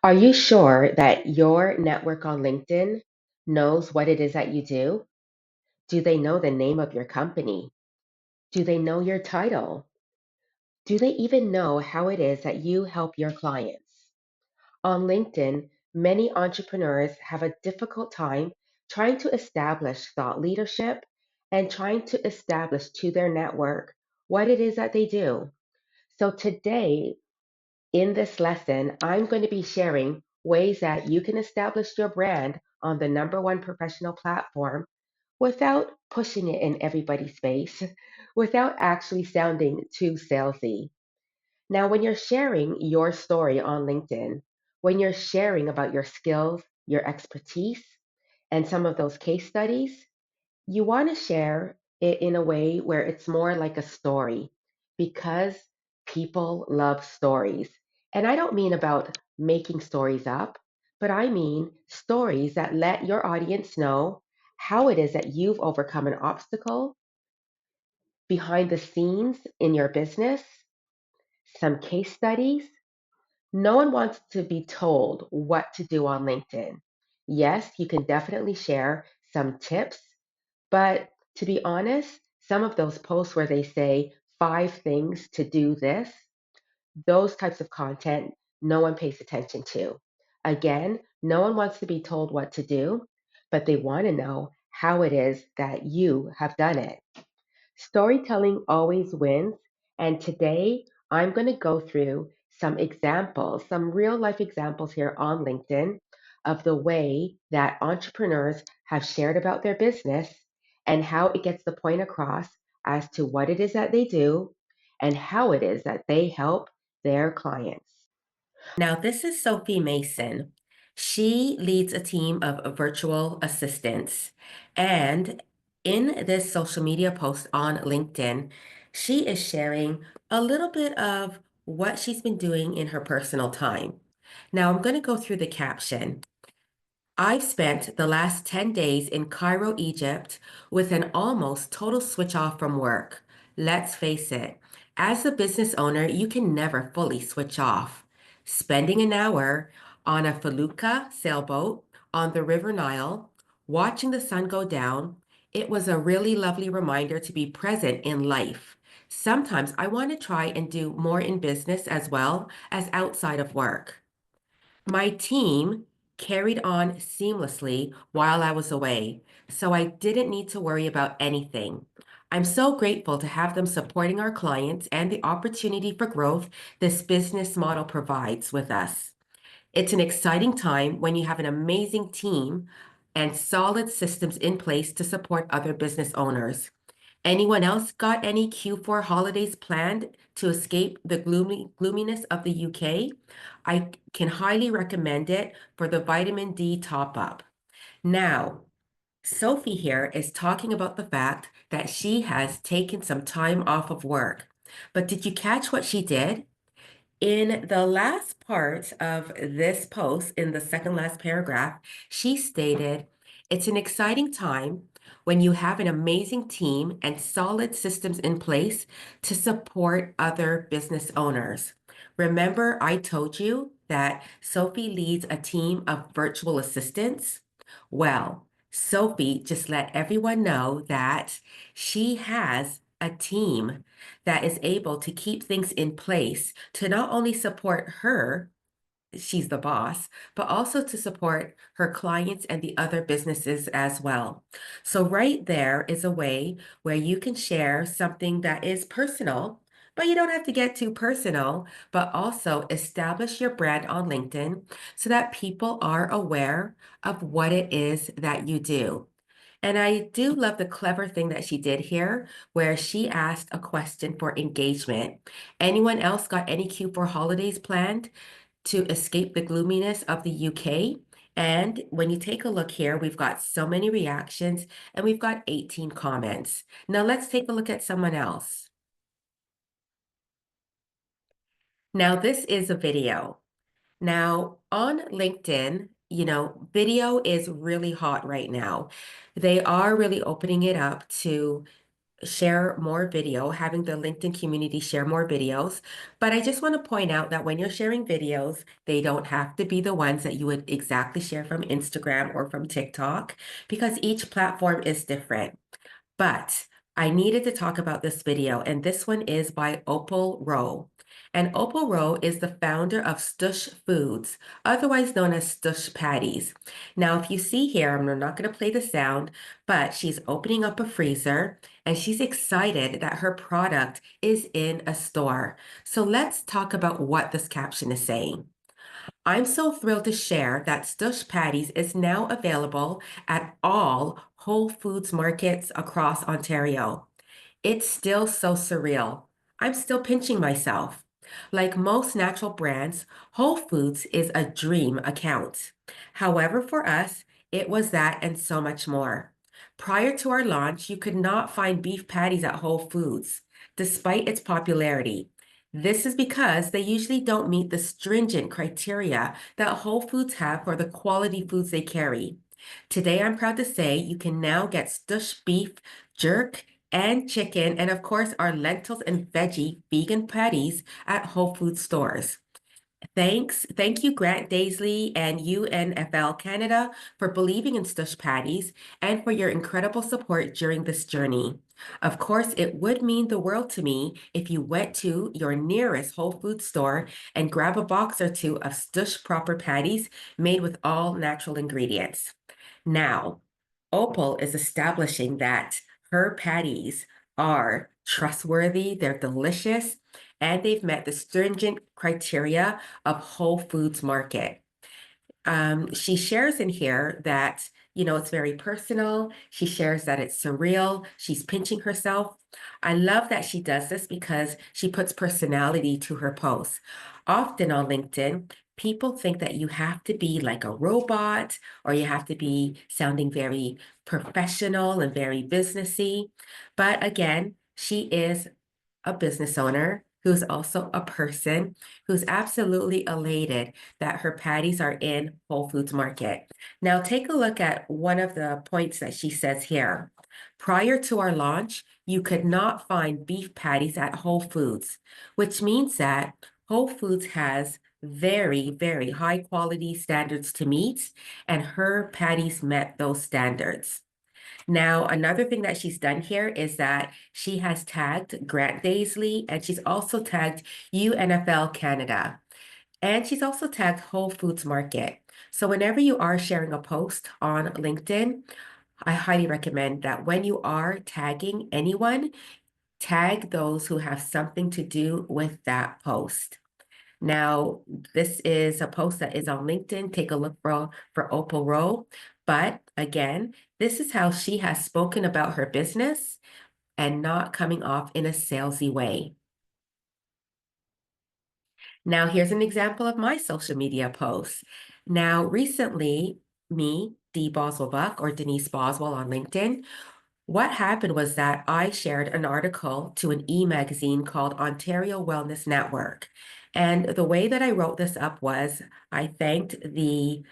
Are you sure that your network on LinkedIn knows what it is that you do? Do they know the name of your company? Do they know your title? Do they even know how it is that you help your clients? On LinkedIn, many entrepreneurs have a difficult time trying to establish thought leadership and trying to establish to their network what it is that they do. So today, in this lesson, I'm going to be sharing ways that you can establish your brand on the number one professional platform without pushing it in everybody's face, without actually sounding too salesy. Now, when you're sharing your story on LinkedIn, when you're sharing about your skills, your expertise, and some of those case studies, you want to share it in a way where it's more like a story because people love stories. And I don't mean about making stories up, but I mean stories that let your audience know how it is that you've overcome an obstacle behind the scenes in your business, some case studies. No one wants to be told what to do on LinkedIn. Yes, you can definitely share some tips, but to be honest, some of those posts where they say 5 things to do this, those types of content, no one pays attention to. Again, no one wants to be told what to do, but they want to know how it is that you have done it. Storytelling always wins, and today I'm going to go through some examples, some real life examples here on LinkedIn of the way that entrepreneurs have shared about their business and how it gets the point across as to what it is that they do and how it is that they help their clients. Now, this is Sophie Mason. She leads a team of virtual assistants. And in this social media post on LinkedIn, she is sharing a little bit of what she's been doing in her personal time. Now, I'm going to go through the caption. I've spent the last 10 days in Cairo, Egypt, with an almost total switch off from work. Let's face it, as a business owner, you can never fully switch off. Spending an hour on a felucca sailboat on the River Nile, watching the sun go down, it was a really lovely reminder to be present in life. Sometimes I want to try and do more in business as well as outside of work. My team carried on seamlessly while I was away, so I didn't need to worry about anything. I'm so grateful to have them supporting our clients and the opportunity for growth this business model provides with us. It's an exciting time when you have an amazing team and solid systems in place to support other business owners. Anyone else got any Q4 holidays planned to escape the gloominess of the UK? I can highly recommend it for the vitamin D top up. Now, Sophie here is talking about the fact that she has taken some time off of work. But did you catch what she did? In the last part of this post, in the second last paragraph, she stated, it's an exciting time when you have an amazing team and solid systems in place to support other business owners. Remember, I told you that Sophie leads a team of virtual assistants? Well, Sophie just let everyone know that she has a team that is able to keep things in place to not only support her, she's the boss, but also to support her clients and the other businesses as well. So, right there is a way where you can share something that is personal. But you don't have to get too personal, but also establish your brand on LinkedIn so that people are aware of what it is that you do. And I do love the clever thing that she did here, where she asked a question for engagement. Anyone else got any Q4 holidays planned to escape the gloominess of the UK? And when you take a look here, we've got so many reactions and we've got 18 comments. Now let's take a look at someone else. Now this is a video. Now, on LinkedIn, video is really hot right now. They are really opening it up to share more video, having the LinkedIn community share more videos. But I just want to point out that when you're sharing videos, they don't have to be the ones that you would exactly share from Instagram or from TikTok because each platform is different. But I needed to talk about this video, and this one is by Opal Rowe. And Opal Rowe is the founder of Stush Foods, otherwise known as Stush Patties. Now, if you see here, I'm not going to play the sound, but she's opening up a freezer and she's excited that her product is in a store. So let's talk about what this caption is saying. I'm so thrilled to share that Stush Patties is now available at all Whole Foods markets across Ontario. It's still so surreal. I'm still pinching myself. Like most natural brands, Whole Foods is a dream account. However, for us, it was that and so much more. Prior to our launch, you could not find beef patties at Whole Foods, despite its popularity. This is because they usually don't meet the stringent criteria that Whole Foods have for the quality foods they carry. Today, I'm proud to say you can now get Stush beef jerk and chicken, and of course, our lentils and veggie vegan patties at Whole Foods stores. Thank you, Grant Daisley and UNFL Canada for believing in Stush Patties and for your incredible support during this journey. Of course, it would mean the world to me if you went to your nearest Whole Foods store and grab a box or two of Stush proper patties made with all natural ingredients. Now, Opal is establishing that her patties are trustworthy, they're delicious, and they've met the stringent criteria of Whole Foods Market. She shares in here that, it's very personal. She shares that it's surreal. She's pinching herself. I love that she does this because she puts personality to her posts. Often on LinkedIn, people think that you have to be like a robot or you have to be sounding very professional and very businessy. But again, she is a business owner who's also a person who's absolutely elated that her patties are in Whole Foods Market. Now, take a look at one of the points that she says here. Prior to our launch, you could not find beef patties at Whole Foods, which means that Whole Foods has very, very high quality standards to meet, and her patties met those standards. Now, another thing that she's done here is that she has tagged Grant Daisley and she's also tagged UNFL Canada. And she's also tagged Whole Foods Market. So whenever you are sharing a post on LinkedIn, I highly recommend that when you are tagging anyone, tag those who have something to do with that post. Now, this is a post that is on LinkedIn. Take a look for Opal Rowe. But again, this is how she has spoken about her business and not coming off in a salesy way. Now, here's an example of my social media posts. Now, recently, me, Dee Boswell-Buck or Denise Boswell on LinkedIn, what happened was that I shared an article to an e-magazine called Ontario Wellness Network. And the way that I wrote this up was I thanked the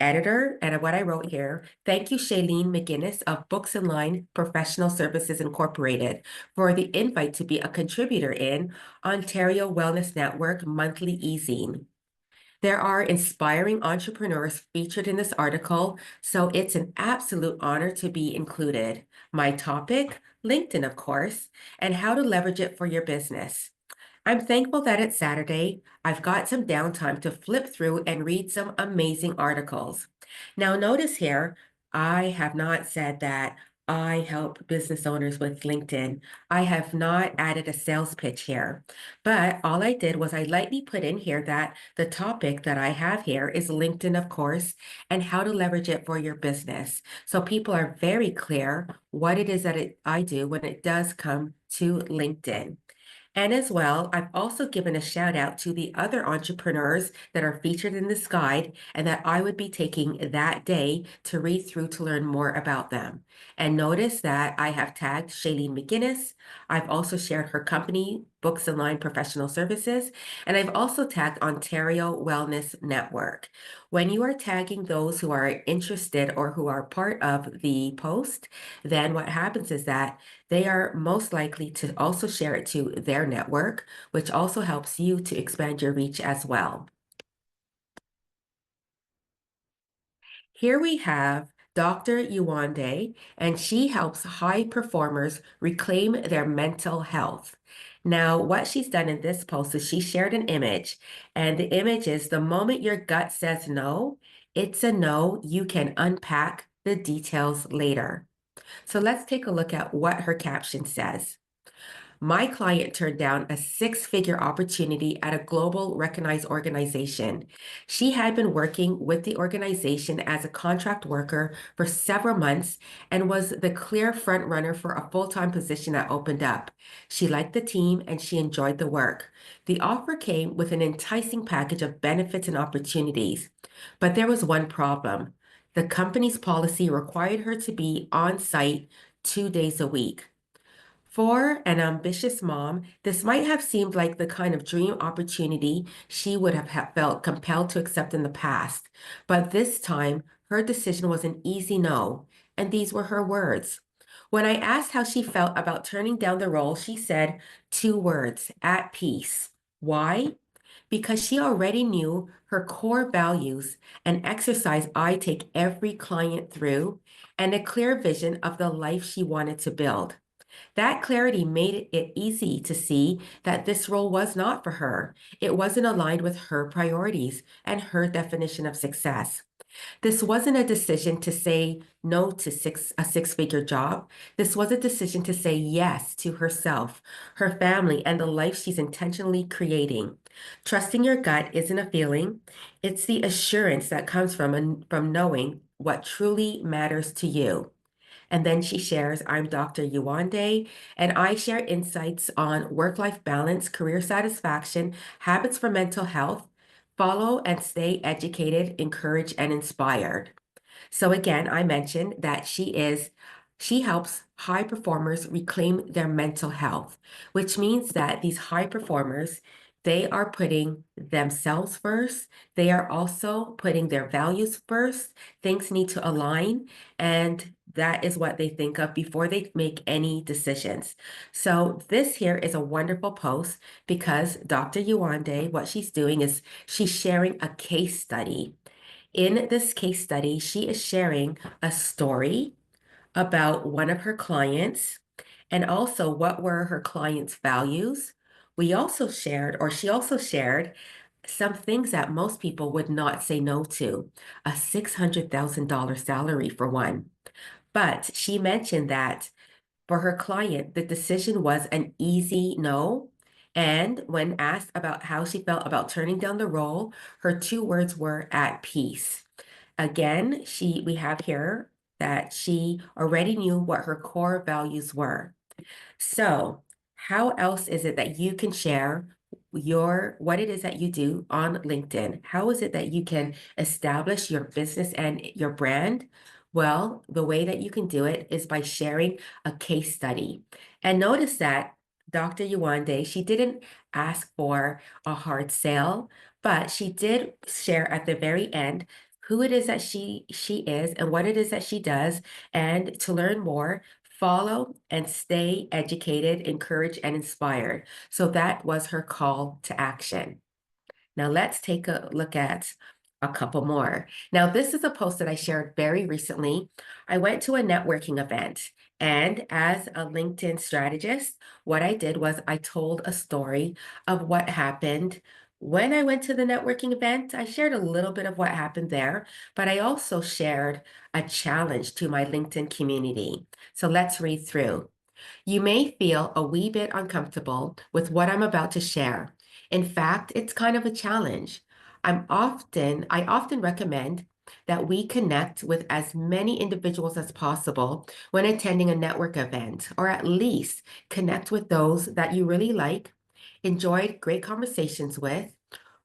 editor, and what I wrote here, thank you, Shailene McGinnis of Books and Line Professional Services Incorporated, for the invite to be a contributor in Ontario Wellness Network monthly e-zine. There are inspiring entrepreneurs featured in this article, so it's an absolute honor to be included. My topic, LinkedIn, of course, and how to leverage it for your business. I'm thankful that it's Saturday. I've got some downtime to flip through and read some amazing articles. Now, notice here, I have not said that I help business owners with LinkedIn. I have not added a sales pitch here, but all I did was I lightly put in here that the topic that I have here is LinkedIn, of course, and how to leverage it for your business. So people are very clear what it is that I do when it does come to LinkedIn. And as well, I've also given a shout out to the other entrepreneurs that are featured in this guide and that I would be taking that day to read through to learn more about them. And notice that I have tagged Shailene McGinnis. I've also shared her company Books Online Professional Services, and I've also tagged Ontario Wellness Network. When you are tagging those who are interested or who are part of the post, then what happens is that they are most likely to also share it to their network, which also helps you to expand your reach as well. Here we have Dr. Yuande, and she helps high performers reclaim their mental health. Now, what she's done in this post is she shared an image, and the image is the moment your gut says no, it's a no. You can unpack the details later. So let's take a look at what her caption says. My client turned down a six-figure opportunity at a global recognized organization. She had been working with the organization as a contract worker for several months and was the clear front runner for a full-time position that opened up. She liked the team and she enjoyed the work. The offer came with an enticing package of benefits and opportunities, but there was one problem. The company's policy required her to be on site 2 days a week. For an ambitious mom, this might have seemed like the kind of dream opportunity she would have felt compelled to accept in the past. But this time, her decision was an easy no. And these were her words. When I asked how she felt about turning down the role, she said two words: at peace. Why? Because she already knew her core values, an exercise I take every client through, and a clear vision of the life she wanted to build. That clarity made it easy to see that this role was not for her. It wasn't aligned with her priorities and her definition of success. This wasn't a decision to say no to a six-figure job. This was a decision to say yes to herself, her family, and the life she's intentionally creating. Trusting your gut isn't a feeling, it's the assurance that comes from knowing what truly matters to you. And then she shares, I'm Dr. Yuande, and I share insights on work-life balance, career satisfaction, habits for mental health. Follow and stay educated, encouraged, and inspired. So again, I mentioned that she helps high performers reclaim their mental health, which means that these high performers, they are putting themselves first. They are also putting their values first. Things need to align, and that is what they think of before they make any decisions. So this here is a wonderful post because Dr. Yuande, what she's doing is she's sharing a case study. In this case study, she is sharing a story about one of her clients and also what were her client's values. We also shared, or she also shared, some things that most people would not say no to, a $600,000 salary for one. But she mentioned that for her client, the decision was an easy no. And when asked about how she felt about turning down the role, her two words were at peace. Again, we have here that she already knew what her core values were. So, how else is it that you can share what it is that you do on LinkedIn? How is it that you can establish your business and your brand? Well, the way that you can do it is by sharing a case study. And notice that Dr. Yuande, she didn't ask for a hard sale, but she did share at the very end who it is that she is and what it is that she does. And to learn more, follow and stay educated, encouraged, and inspired. So that was her call to action. Now let's take a look at a couple more. Now, this is a post that I shared very recently. I went to a networking event, and as a LinkedIn strategist, what I did was I told a story of what happened when I went to the networking event. I shared a little bit of what happened there, but I also shared a challenge to my LinkedIn community. So let's read through. You may feel a wee bit uncomfortable with what I'm about to share. In fact, it's kind of a challenge. I often recommend that we connect with as many individuals as possible when attending a network event, or at least connect with those that you really like, enjoyed great conversations with,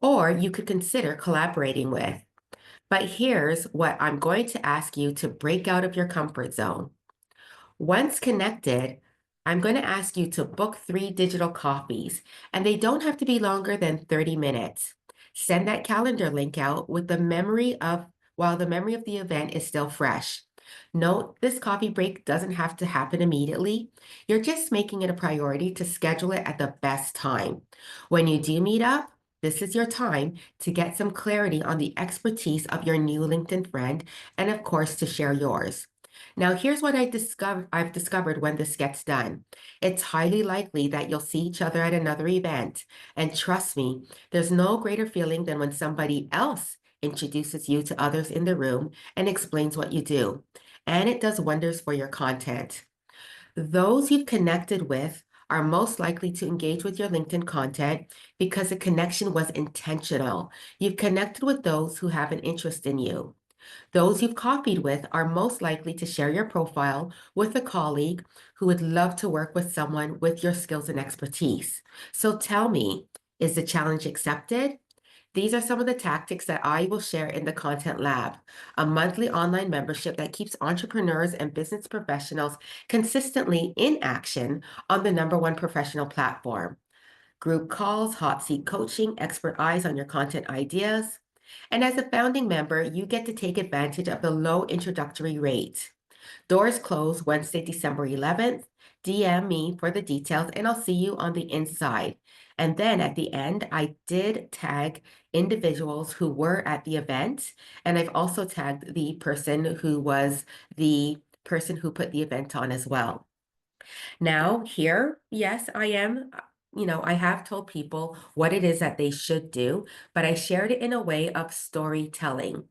or you could consider collaborating with. But here's what I'm going to ask you to break out of your comfort zone. Once connected, I'm going to ask you to book 3 digital coffees, and they don't have to be longer than 30 minutes. Send that calendar link out with the memory of while the memory of the event is still fresh. Note this coffee break doesn't have to happen immediately. You're just making it a priority to schedule it at the best time. When you do meet up, this is your time to get some clarity on the expertise of your new LinkedIn friend and, of course, to share yours. Now, here's what I've discovered when this gets done. It's highly likely that you'll see each other at another event. And trust me, there's no greater feeling than when somebody else introduces you to others in the room and explains what you do. And it does wonders for your content. Those you've connected with are most likely to engage with your LinkedIn content because the connection was intentional. You've connected with those who have an interest in you. Those you've copied with are most likely to share your profile with a colleague who would love to work with someone with your skills and expertise. So tell me, is the challenge accepted? These are some of the tactics that I will share in the Content Lab, a monthly online membership that keeps entrepreneurs and business professionals consistently in action on the #1 professional platform. Group calls, hot seat coaching, expert eyes on your content ideas. And as a founding member, you get to take advantage of the low introductory rate. Doors close Wednesday, December 11th. DM me for the details and I'll see you on the inside. And then at the end, I did tag individuals who were at the event. And I've also tagged the person who was the person who put the event on as well. Now, here, yes, I am. I have told people what it is that they should do, but I shared it in a way of storytelling.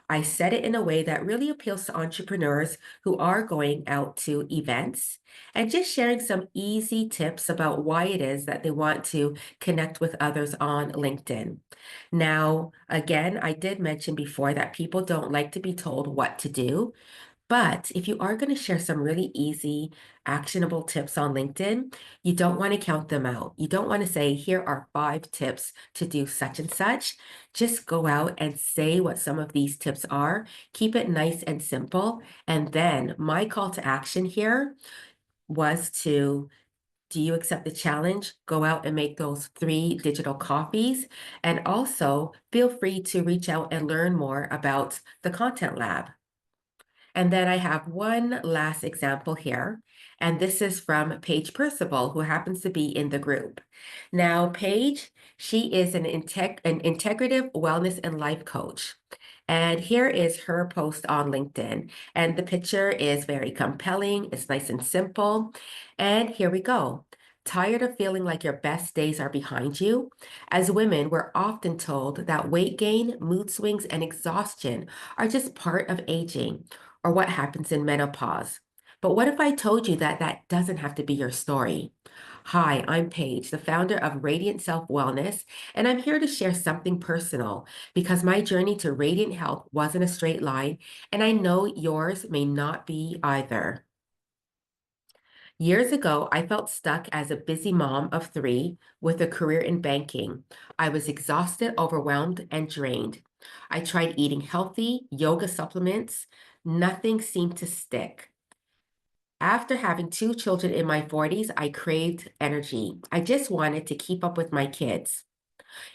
I said it in a way that really appeals to entrepreneurs who are going out to events and just sharing some easy tips about why it is that they want to connect with others on LinkedIn. Now, again, I did mention before that people don't like to be told what to do. But if you are going to share some really easy, actionable tips on LinkedIn, you don't want to count them out. You don't want to say, here are 5 tips to do such and such. Just go out and say what some of these tips are. Keep it nice and simple. And then my call to action here was to do you accept the challenge? Go out and make those 3 digital copies. And also feel free to reach out and learn more about the Content Lab. And then I have one last example here, and this is from Paige Percival, who happens to be in the group. Now, Paige, she is an integrative wellness and life coach. And here is her post on LinkedIn. And the picture is very compelling. It's nice and simple. And here we go. Tired of feeling like your best days are behind you? As women, we're often told that weight gain, mood swings, and exhaustion are just part of aging or what happens in menopause. But what if I told you that that doesn't have to be your story? Hi, I'm Paige, the founder of Radiant Self Wellness, and I'm here to share something personal because my journey to radiant health wasn't a straight line, and I know yours may not be either. Years ago, I felt stuck as a busy mom of 3 with a career in banking. I was exhausted, overwhelmed, and drained. I tried eating healthy, yoga supplements. Nothing seemed to stick. After having 2 children in my 40s, I craved energy. I just wanted to keep up with my kids.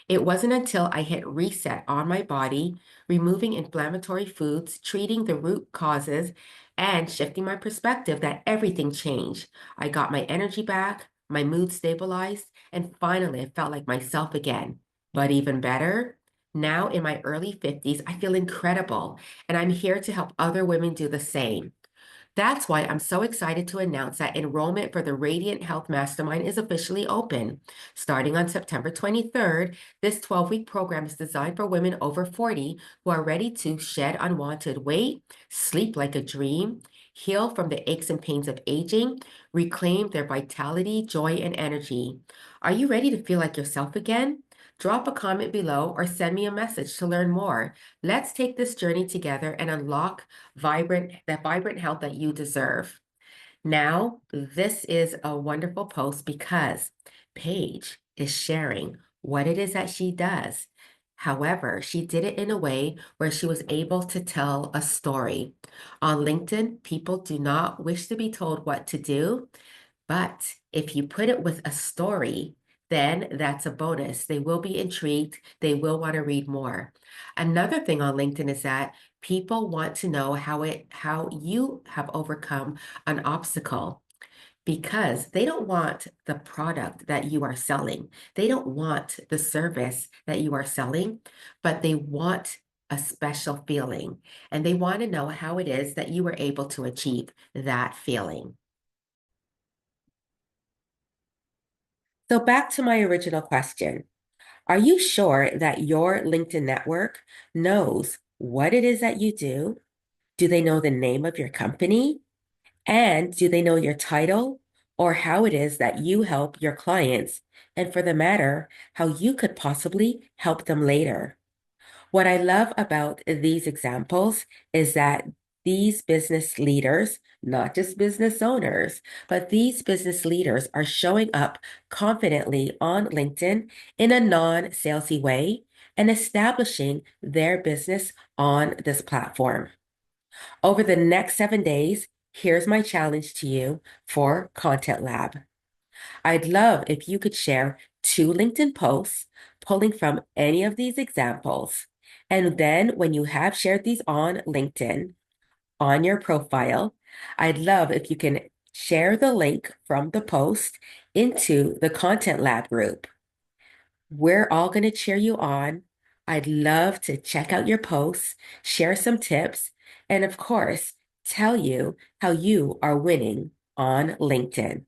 It wasn't until I hit reset on my body, removing inflammatory foods, treating the root causes, and shifting my perspective that everything changed. I got my energy back, my mood stabilized, and finally I felt like myself again. But even better, now in my early 50s, I feel incredible, and I'm here to help other women do the same. That's why I'm so excited to announce that enrollment for the Radiant Health Mastermind is officially open. Starting on September 23rd, this 12-week program is designed for women over 40 who are ready to shed unwanted weight, sleep like a dream, heal from the aches and pains of aging, reclaim their vitality, joy, and energy. Are you ready to feel like yourself again? Drop a comment below or send me a message to learn more. Let's take this journey together and unlock vibrant health that you deserve. Now, this is a wonderful post because Paige is sharing what it is that she does. However, she did it in a way where she was able to tell a story. On LinkedIn, people do not wish to be told what to do. But if you put it with a story, then that's a bonus. They will be intrigued. They will want to read more. Another thing on LinkedIn is that people want to know how you have overcome an obstacle because they don't want the product that you are selling. They don't want the service that you are selling, but they want a special feeling and they want to know how it is that you were able to achieve that feeling. So back to my original question. Are you sure that your LinkedIn network knows what it is that you do? Do they know the name of your company? And do they know your title or how it is that you help your clients? And for the matter, how you could possibly help them later. What I love about these examples is that these business leaders, not just business owners, but these business leaders are showing up confidently on LinkedIn in a non-salesy way and establishing their business on this platform. Over the next 7 days, here's my challenge to you for Content Lab. I'd love if you could share 2 LinkedIn posts pulling from any of these examples. And then when you have shared these on LinkedIn, on your profile, I'd love if you can share the link from the post into the Content Lab group. We're all going to cheer you on. I'd love to check out your posts, share some tips, and of course, tell you how you are winning on LinkedIn.